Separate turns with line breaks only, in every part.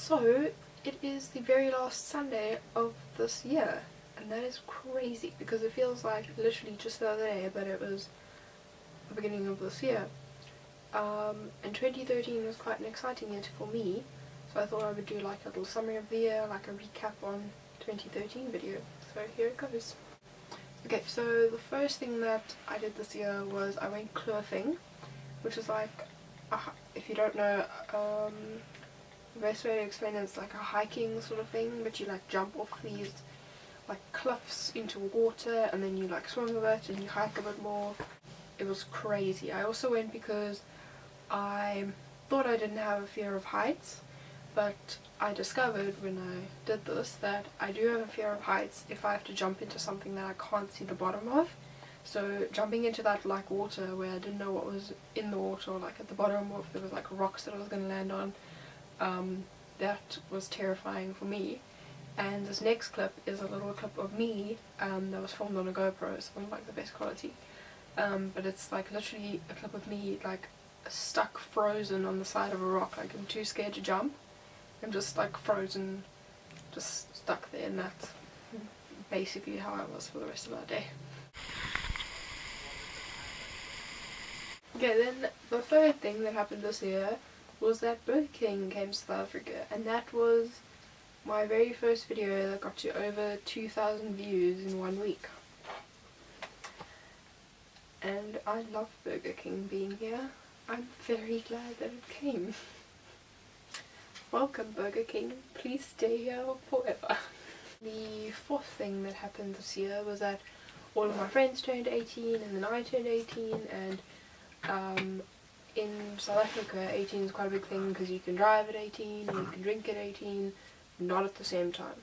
So it is the very last Sunday of this year, and that is crazy because it feels like literally just the other day, but it was the beginning of this year. And 2013 was quite an exciting year for me, so I thought I would do like a little summary of the year, like a recap on 2013 video. So here it goes. Okay, so the first thing that I did this year was I went cliffing, which is like, if you don't know, the best way to explain it is like a hiking sort of thing, but you like jump off these like cliffs into water and then you like swim a bit and you hike a bit more. It was crazy. I also went because I thought I didn't have a fear of heights, but I discovered when I did this that I do have a fear of heights if I have to jump into something that I can't see the bottom of. So jumping into that like water where I didn't know what was in the water, or like at the bottom, or if there was like rocks that I was going to land on, that was terrifying for me. And this next clip is a little clip of me that was filmed on a GoPro, so it's like the best quality. But it's like literally a clip of me like stuck frozen on the side of a rock, like I'm too scared to jump. I'm just like frozen, just stuck there, and that's basically how I was for the rest of that day. Okay, then the third thing that happened this year was that Burger King came to South Africa, and that was my very first video that got to over 2,000 views in 1 week. And I love Burger King being here. I'm very glad that it came. Welcome Burger King, please stay here forever. The fourth thing that happened this year was that all of my friends turned 18 and then I turned 18, and in South Africa 18 is quite a big thing because you can drive at 18 and you can drink at 18, not at the same time.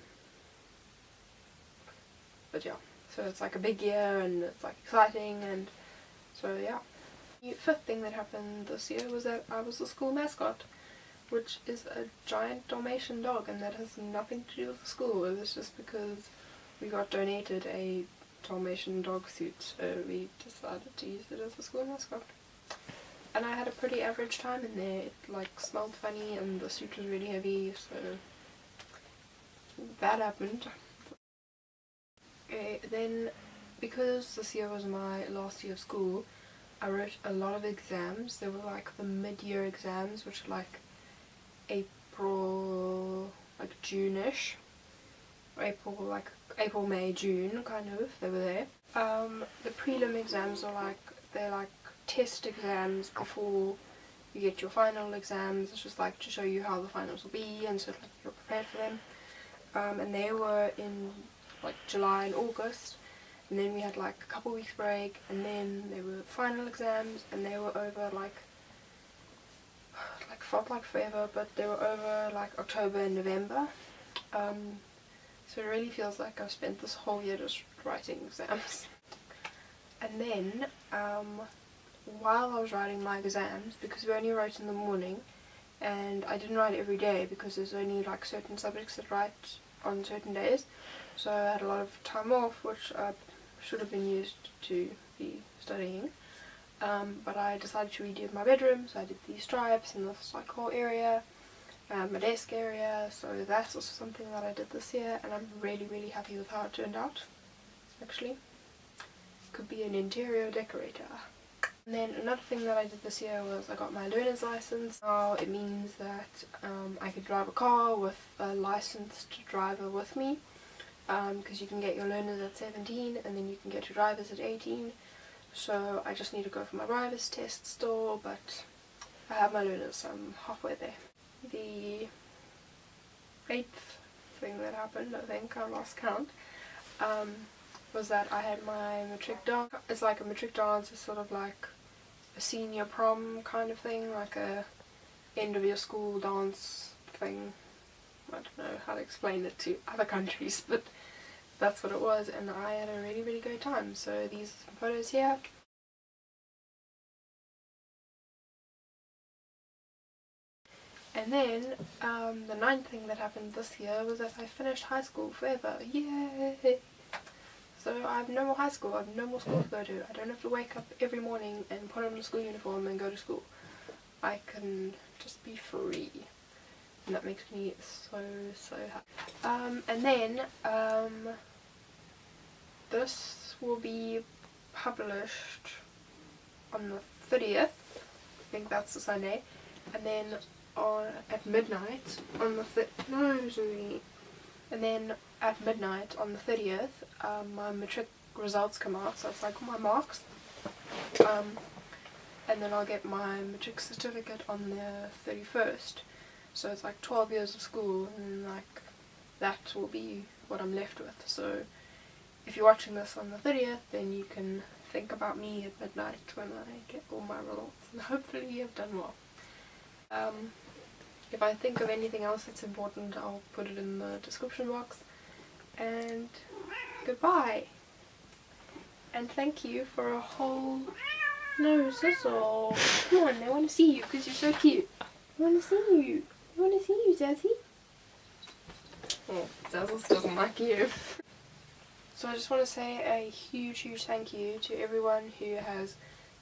But yeah, so it's like a big year and it's like exciting, and so yeah. The fifth thing that happened this year was that I was the school mascot, which is a giant Dalmatian dog, and that has nothing to do with the school. It was just because we got donated a Dalmatian dog suit, so we decided to use it as a school mascot. And I had a pretty average time in there. It like smelled funny and the suit was really heavy, so that happened. Okay, then because this year was my last year of school, I wrote a lot of exams. There were like the mid-year exams, which are like April, like June-ish. April, May, June, kind of, they were there. The prelim exams are like, they're like test exams before you get your final exams. It's just like to show you how the finals will be, and so like you're prepared for them. And they were in like July and August, and then we had like a couple weeks break, and then there were final exams, and they were over like felt like forever, but they were over like October and November. So it really feels like I've spent this whole year just writing exams. And then while I was writing my exams, because we only wrote in the morning and I didn't write every day because there's only like certain subjects that write on certain days, so I had a lot of time off, which should have been used to be studying. But I decided to redo my bedroom, so I did these stripes and this like whole area, my desk area, so that's also something that I did this year, and I'm really happy with how it turned out. Actually, could be an interior decorator. And then another thing that I did this year was I got my learner's license. Now it means that I could drive a car with a licensed driver with me, because you can get your learners at 17 and then you can get your drivers at 18. So I just need to go for my driver's test still, but I have my learners, so I'm halfway there. The 8th thing that happened, I think, I lost count, was that I had my matric dance. It's like a matric dance is sort of like a senior prom kind of thing, like a end of your school dance thing. I don't know how to explain it to other countries, but that's what it was, and I had a really great time. So these are some photos here. And then the 9th thing that happened this year was that I finished high school forever. Yay! So I have no more high school, I have no more school to go to. I don't have to wake up every morning and put on a school uniform and go to school. I can just be free. and that makes me so happy. And then this will be published on the 30th, I think that's the Sunday, and then at midnight on the and then at midnight on the 30th, my matric results come out, so it's like my marks, and then I'll get my matric certificate on the 31st, so it's like 12 years of school, and like that will be what I'm left with. So if you're watching this on the 30th, then you can think about me at midnight when I get all my results, and hopefully you've done well. If I think of anything else that's important, I'll put it in the description box. And goodbye. And thank you for a whole... No, Sizzle. Come on, I want to see you because you're so cute. I want to see you. I want to see you, Zazzy. Oh, Zazzle doesn't like you. So I just want to say a huge thank you to everyone who has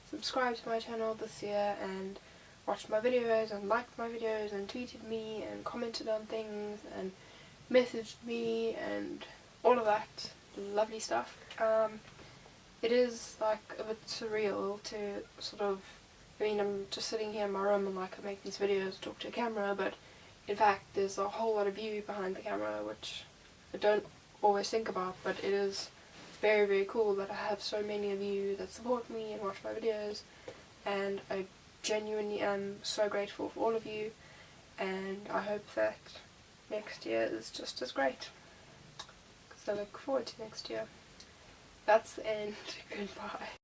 subscribed to my channel this year and watched my videos and liked my videos and tweeted me and commented on things and messaged me and all of that lovely stuff. It is like a bit surreal to sort of, I mean, I'm just sitting here in my room and like I make these videos, talk to a camera, but in fact there's a whole lot of you behind the camera which I don't always think about, but it is very cool that I have so many of you that support me and watch my videos, and I genuinely am so grateful for all of you, and I hope that next year is just as great, because I look forward to next year. That's the end. Goodbye.